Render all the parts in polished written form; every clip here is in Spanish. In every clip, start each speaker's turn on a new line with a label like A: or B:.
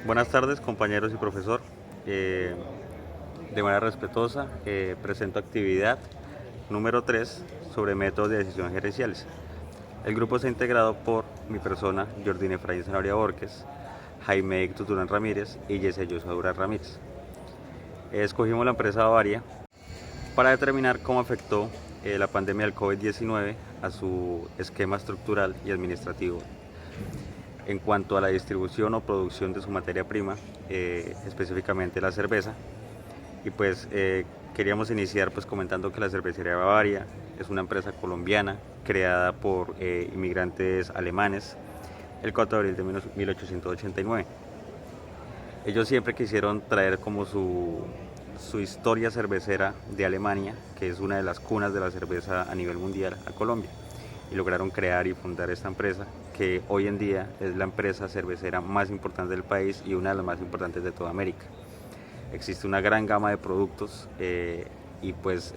A: Buenas tardes, compañeros y profesor. Eh, de manera respetuosa, presento actividad número 3 sobre métodos de decisión gerenciales. El grupo está integrado por mi persona, Jordine Efraín Zanabria Borges, Jaime Héctor Durán Ramírez y Yesenia Durán Ramírez. Escogimos la empresa Bavaria para determinar cómo afectó la pandemia del COVID-19 a su esquema estructural y administrativo en cuanto a la distribución o producción de su materia prima, específicamente la cerveza. Y pues queríamos iniciar pues comentando que la cervecería Bavaria es una empresa colombiana creada por inmigrantes alemanes el 4 de abril de 1889. Ellos siempre quisieron traer como su historia cervecera de Alemania, que es una de las cunas de la cerveza a nivel mundial, a Colombia. Y lograron crear y fundar esta empresa, que hoy en día es la empresa cervecera más importante del país y una de las más importantes de toda América. Existe una gran gama de productos y pues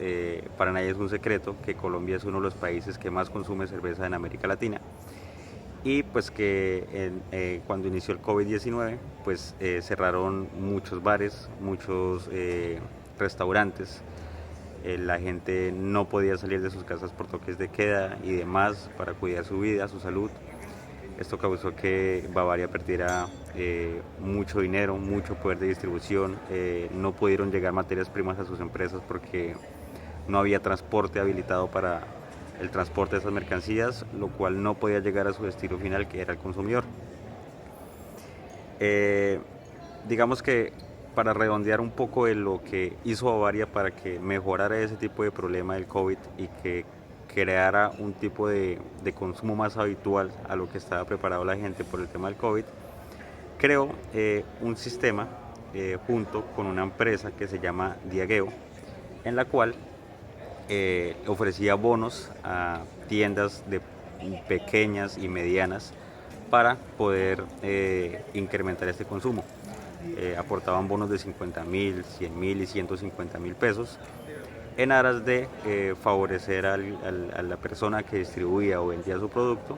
A: para nadie es un secreto que Colombia es uno de los países que más consume cerveza en América Latina y pues que cuando inició el COVID-19 pues cerraron muchos bares, muchos restaurantes, la gente no podía salir de sus casas por toques de queda y demás para cuidar su vida, su salud. Esto causó que Bavaria perdiera mucho dinero, mucho poder de distribución, no pudieron llegar materias primas a sus empresas porque no había transporte habilitado para el transporte de esas mercancías, lo cual no podía llegar a su destino final, que era el consumidor. Eh, digamos que para redondear un poco de lo que hizo Bavaria para que mejorara ese tipo de problema del COVID y que creara un tipo de consumo más habitual a lo que estaba preparado la gente por el tema del COVID, creó un sistema junto con una empresa que se llama Diageo, en la cual ofrecía bonos a tiendas de pequeñas y medianas para poder incrementar este consumo. Aportaban bonos de 50.000, 100.000 y 150.000 pesos en aras de favorecer a la persona que distribuía o vendía su producto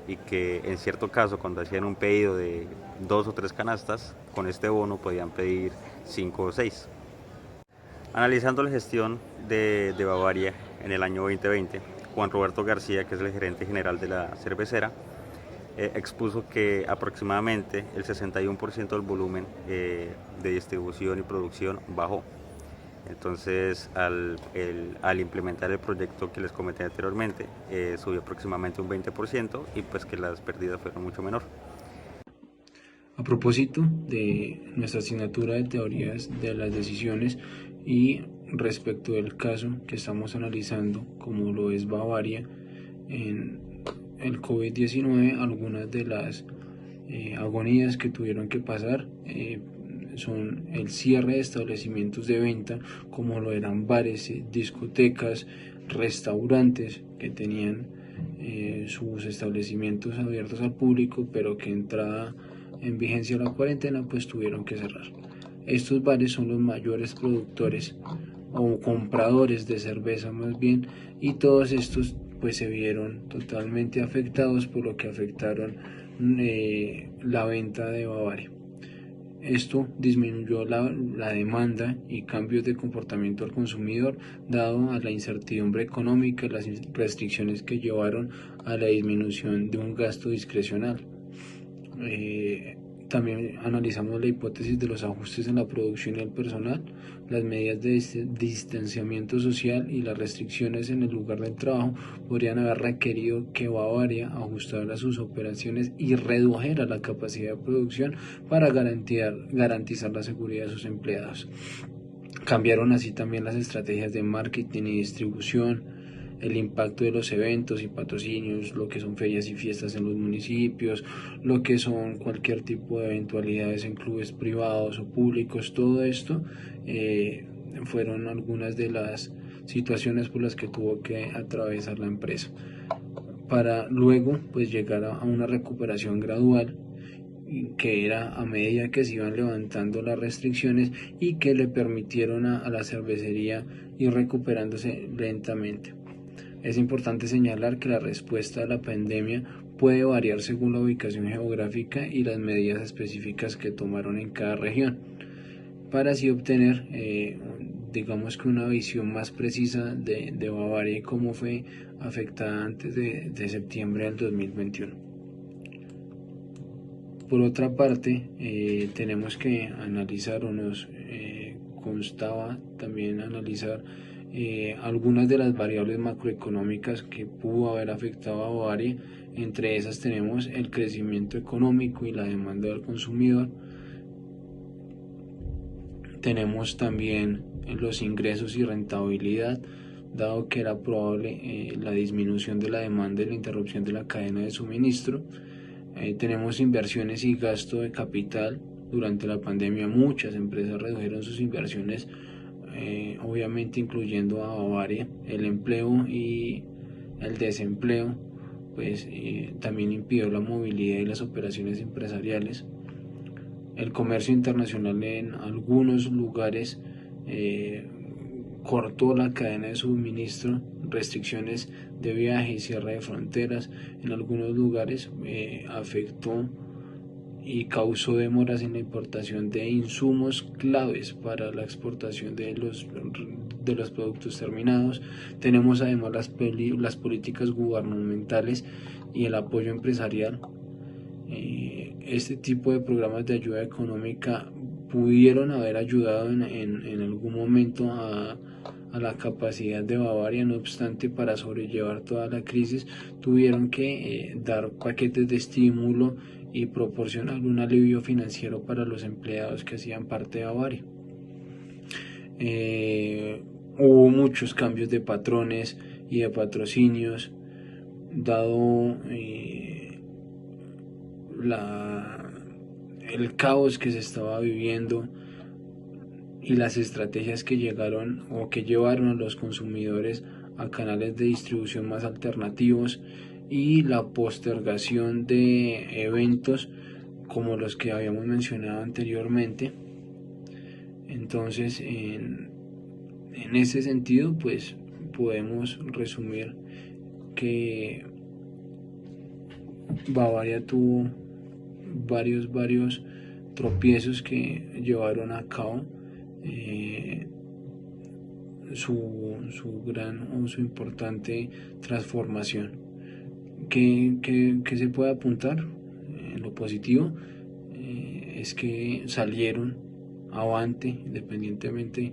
A: y que en cierto caso cuando hacían un pedido de 2 o 3 canastas, con este bono podían pedir 5 o 6. Analizando la gestión de Bavaria en el año 2020, Juan Roberto García, que es el gerente general de la cervecera, expuso que aproximadamente el 61% del volumen de distribución y producción bajó. Entonces, al implementar el proyecto que les comenté anteriormente, subió aproximadamente un 20% y pues que las pérdidas fueron mucho menor.
B: A propósito de nuestra asignatura de teorías de las decisiones y respecto del caso que estamos analizando, como lo es Bavaria, en el COVID-19, algunas de las agonías que tuvieron que pasar son el cierre de establecimientos de venta, como lo eran bares, discotecas, restaurantes que tenían sus establecimientos abiertos al público, pero que entrada en vigencia la cuarentena pues tuvieron que cerrar. Estos bares son los mayores productores o compradores de cerveza más bien, y todos estos pues se vieron totalmente afectados, por lo que afectaron la venta de Bavaria. Esto disminuyó la demanda y cambios de comportamiento del consumidor, dado a la incertidumbre económica y las restricciones que llevaron a la disminución de un gasto discrecional. También analizamos la hipótesis de los ajustes en la producción y el personal, las medidas de distanciamiento social y las restricciones en el lugar del trabajo podrían haber requerido que Bavaria ajustara sus operaciones y redujera la capacidad de producción para garantizar la seguridad de sus empleados. Cambiaron así también las estrategias de marketing y distribución, el impacto de los eventos y patrocinios, lo que son ferias y fiestas en los municipios, lo que son cualquier tipo de eventualidades en clubes privados o públicos. Todo esto fueron algunas de las situaciones por las que tuvo que atravesar la empresa, para luego pues llegar a una recuperación gradual, que era a medida que se iban levantando las restricciones y que le permitieron a la cervecería ir recuperándose lentamente. Es importante señalar que la respuesta a la pandemia puede variar según la ubicación geográfica y las medidas específicas que tomaron en cada región, para así obtener digamos que una visión más precisa de Bavaria y cómo fue afectada antes de septiembre del 2021. Por otra parte, tenemos que analizar o nos constaba también analizar algunas de las variables macroeconómicas que pudo haber afectado a Bavaria. Entre esas tenemos el crecimiento económico y la demanda del consumidor. Tenemos también los ingresos y rentabilidad, dado que era probable la disminución de la demanda y la interrupción de la cadena de suministro. Tenemos inversiones y gasto de capital. Durante la pandemia muchas empresas redujeron sus inversiones, obviamente incluyendo a Bavaria. El empleo y el desempleo pues también impidió la movilidad y las operaciones empresariales. El comercio internacional en algunos lugares cortó la cadena de suministro, restricciones de viaje y cierre de fronteras en algunos lugares afectó y causó demoras en la importación de insumos claves para la exportación de los productos terminados. Tenemos además las políticas gubernamentales y el apoyo empresarial. Este tipo de programas de ayuda económica pudieron haber ayudado en algún momento a la capacidad de Bavaria. No obstante, para sobrellevar toda la crisis tuvieron que dar paquetes de estímulo y proporcionar un alivio financiero para los empleados que hacían parte de Bavaria. Hubo muchos cambios de patrones y de patrocinios, dado el caos que se estaba viviendo y las estrategias que llegaron o que llevaron a los consumidores a canales de distribución más alternativos y la postergación de eventos como los que habíamos mencionado anteriormente. Entonces, en ese sentido, pues podemos resumir que Bavaria tuvo varios tropiezos que llevaron a cabo su gran o su importante transformación. ¿Qué se puede apuntar? En lo positivo es que salieron avante, independientemente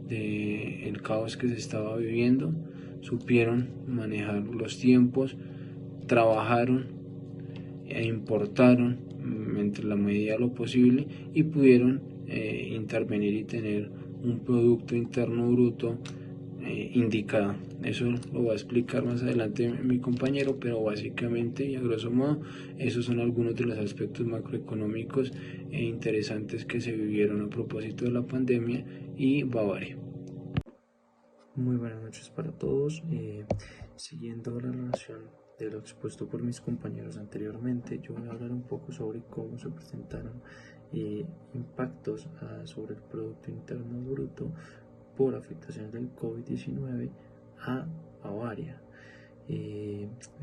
B: del caos que se estaba viviendo, supieron manejar los tiempos, trabajaron e importaron entre la medida de lo posible y pudieron intervenir y tener un Producto Interno Bruto indicado. Eso lo va a explicar más adelante mi compañero, pero básicamente y a grosso modo esos son algunos de los aspectos macroeconómicos e interesantes que se vivieron a propósito de la pandemia y Bavaria.
C: Muy buenas noches para todos. Siguiendo la relación de lo expuesto por mis compañeros anteriormente, yo voy a hablar un poco sobre cómo se presentaron impactos sobre el Producto Interno Bruto por afectación del COVID-19 a Bavaria.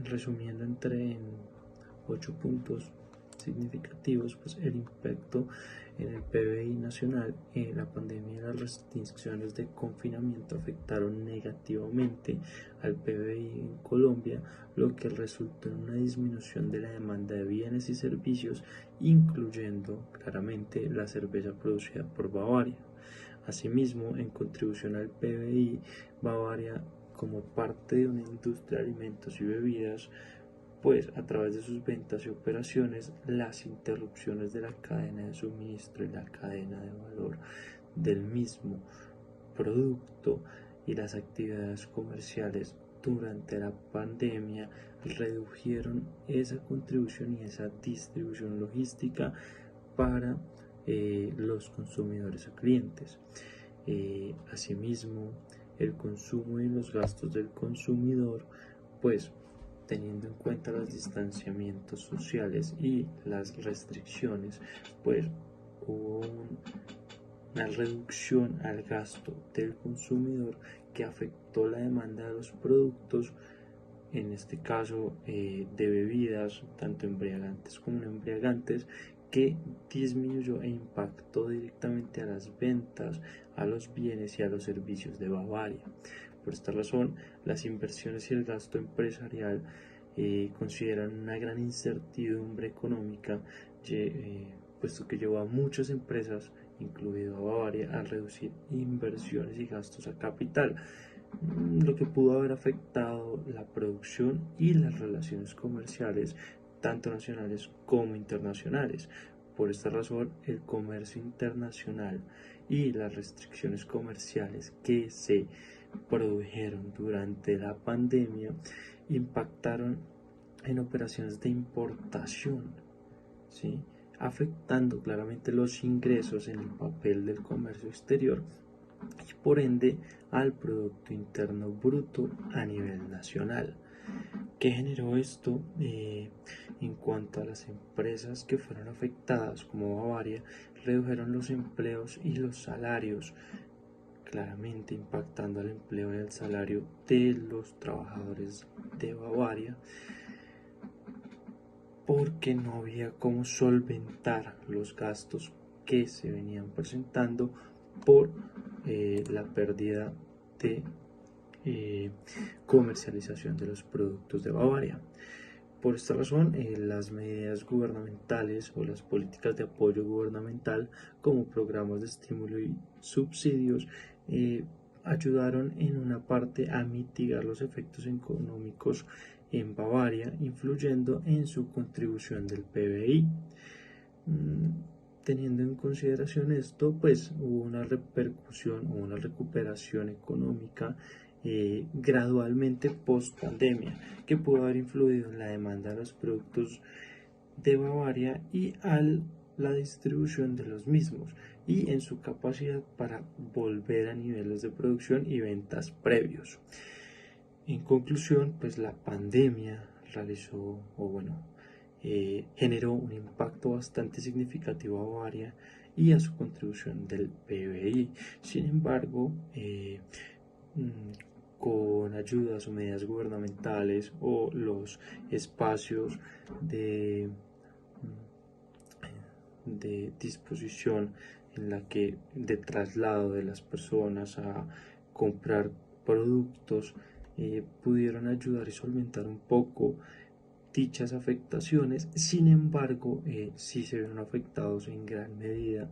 C: Resumiendo, entre en 8 puntos significativos, pues el impacto en el PBI nacional. La pandemia y las restricciones de confinamiento afectaron negativamente al PBI en Colombia, lo que resultó en una disminución de la demanda de bienes y servicios, incluyendo claramente la cerveza producida por Bavaria. Asimismo, en contribución al PBI, Bavaria, como parte de una industria de alimentos y bebidas, pues a través de sus ventas y operaciones, las interrupciones de la cadena de suministro y la cadena de valor del mismo producto y las actividades comerciales durante la pandemia redujeron esa contribución y esa distribución logística para los consumidores o clientes. Asimismo, el consumo y los gastos del consumidor, pues teniendo en cuenta los distanciamientos sociales y las restricciones, pues hubo una reducción al gasto del consumidor que afectó la demanda de los productos en este caso de bebidas, tanto embriagantes como no embriagantes, que disminuyó e impactó directamente a las ventas, a los bienes y a los servicios de Bavaria. Por esta razón, las inversiones y el gasto empresarial consideran una gran incertidumbre económica, puesto que llevó a muchas empresas, incluido a Bavaria, a reducir inversiones y gastos a capital, lo que pudo haber afectado la producción y las relaciones comerciales, tanto nacionales como internacionales. Por esta razón, el comercio internacional y las restricciones comerciales que se produjeron durante la pandemia impactaron en operaciones de importación, ¿sí?, afectando claramente los ingresos en el papel del comercio exterior y por ende al Producto Interno Bruto a nivel nacional. ¿Qué generó esto? En cuanto a las empresas que fueron afectadas, como Bavaria, redujeron los empleos y los salarios, claramente impactando al empleo y al salario de los trabajadores de Bavaria, porque no había cómo solventar los gastos que se venían presentando por la pérdida de comercialización de los productos de Bavaria. Por esta razón, las medidas gubernamentales o las políticas de apoyo gubernamental, como programas de estímulo y subsidios, ayudaron en una parte a mitigar los efectos económicos en Bavaria, influyendo en su contribución del PBI. Teniendo en consideración esto, pues hubo una repercusión o una recuperación económica gradualmente post pandemia, que pudo haber influido en la demanda de los productos de Bavaria y la distribución de los mismos, y en su capacidad para volver a niveles de producción y ventas previos. En conclusión, pues la pandemia generó un impacto bastante significativo a Bavaria y a su contribución del PBI. Sin embargo, con ayudas o medidas gubernamentales o los espacios de disposición de traslado de las personas a comprar productos, pudieron ayudar y solventar un poco dichas afectaciones. Sin embargo, sí se vieron afectados en gran medida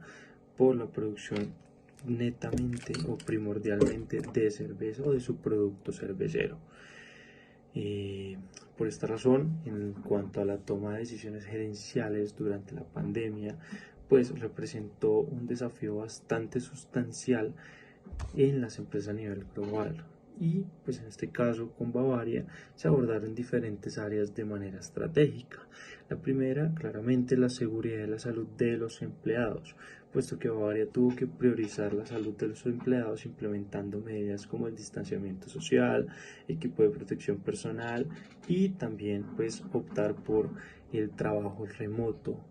C: por la producción netamente o primordialmente de cerveza o de su producto cervecero. Por esta razón, en cuanto a la toma de decisiones gerenciales durante la pandemia, pues representó un desafío bastante sustancial en las empresas a nivel global. Y pues en este caso con Bavaria se abordaron diferentes áreas de manera estratégica. La primera, claramente, la seguridad y la salud de los empleados, puesto que Bavaria tuvo que priorizar la salud de los empleados implementando medidas como el distanciamiento social, equipo de protección personal y también pues optar por el trabajo remoto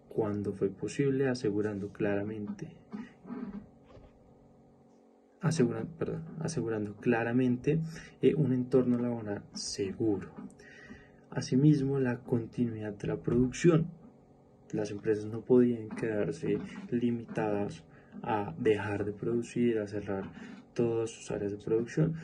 C: cuando fue posible, asegurando claramente un entorno laboral seguro. Asimismo, la continuidad de la producción. Las empresas no podían quedarse limitadas a dejar de producir, a cerrar todas sus áreas de producción.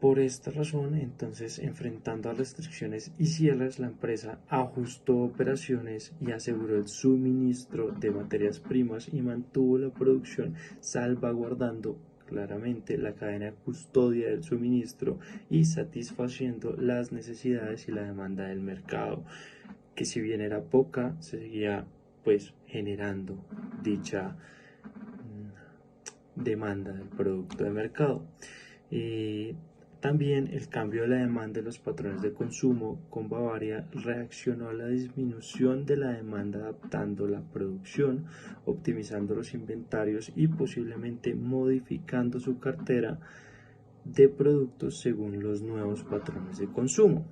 C: Por esta razón, entonces, enfrentando a restricciones y cierres, la empresa ajustó operaciones y aseguró el suministro de materias primas y mantuvo la producción, salvaguardando claramente la cadena de custodia del suministro y satisfaciendo las necesidades y la demanda del mercado, que si bien era poca, se seguía pues generando dicha demanda del producto de mercado. También el cambio de la demanda de los patrones de consumo con Bavaria reaccionó a la disminución de la demanda, adaptando la producción, optimizando los inventarios y posiblemente modificando su cartera de productos según los nuevos patrones de consumo.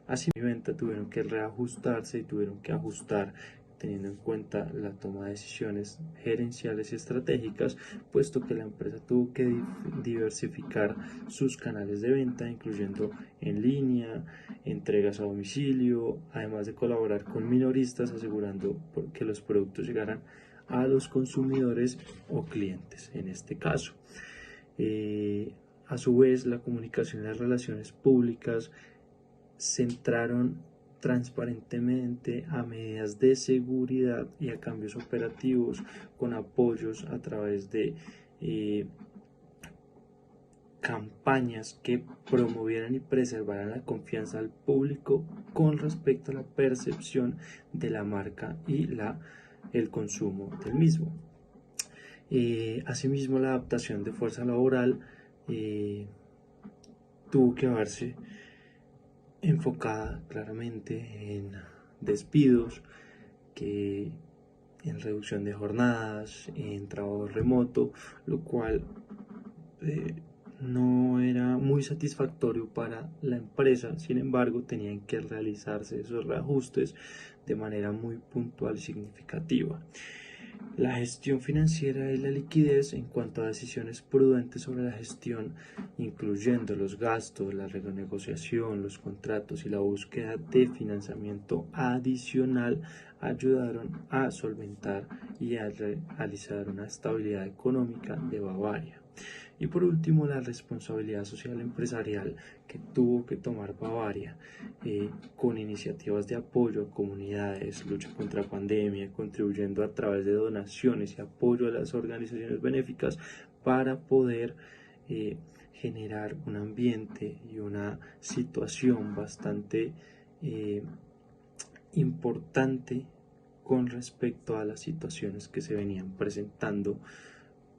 C: Así, mi venta tuvieron que reajustarse y tuvieron que ajustar teniendo en cuenta la toma de decisiones gerenciales y estratégicas, puesto que la empresa tuvo que diversificar sus canales de venta, incluyendo en línea, entregas a domicilio, además de colaborar con minoristas, asegurando que los productos llegaran a los consumidores o clientes en este caso. A su vez, la comunicación y las relaciones públicas centraron transparentemente a medidas de seguridad y a cambios operativos con apoyos a través de campañas que promovieran y preservaran la confianza del público con respecto a la percepción de la marca y el consumo del mismo. Asimismo, la adaptación de fuerza laboral tuvo que verse enfocada claramente en despidos, en reducción de jornadas, en trabajo remoto, lo cual no era muy satisfactorio para la empresa. Sin embargo, tenían que realizarse esos reajustes de manera muy puntual y significativa. La gestión financiera y la liquidez en cuanto a decisiones prudentes sobre la gestión, incluyendo los gastos, la renegociación, los contratos y la búsqueda de financiamiento adicional, ayudaron a solventar y a realizar una estabilidad económica de Bavaria. Y por último, la responsabilidad social empresarial que tuvo que tomar Bavaria con iniciativas de apoyo a comunidades, lucha contra la pandemia, contribuyendo a través de donaciones y apoyo a las organizaciones benéficas para poder generar un ambiente y una situación bastante importante con respecto a las situaciones que se venían presentando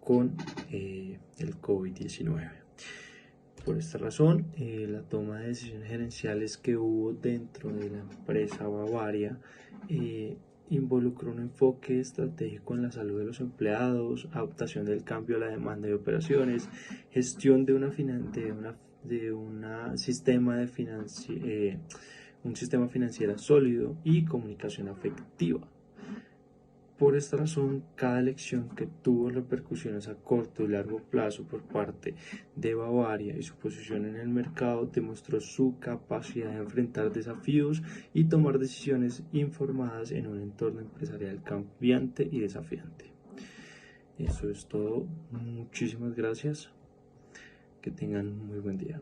C: con el COVID-19. Por esta razón, la toma de decisiones gerenciales que hubo dentro de la empresa Bavaria involucró un enfoque estratégico en la salud de los empleados, adaptación del cambio a la demanda de operaciones, gestión de un sistema financiero sólido y comunicación afectiva. Por esta razón, cada elección que tuvo repercusiones a corto y largo plazo por parte de Bavaria y su posición en el mercado demostró su capacidad de enfrentar desafíos y tomar decisiones informadas en un entorno empresarial cambiante y desafiante. Eso es todo. Muchísimas gracias. Que tengan un muy buen día.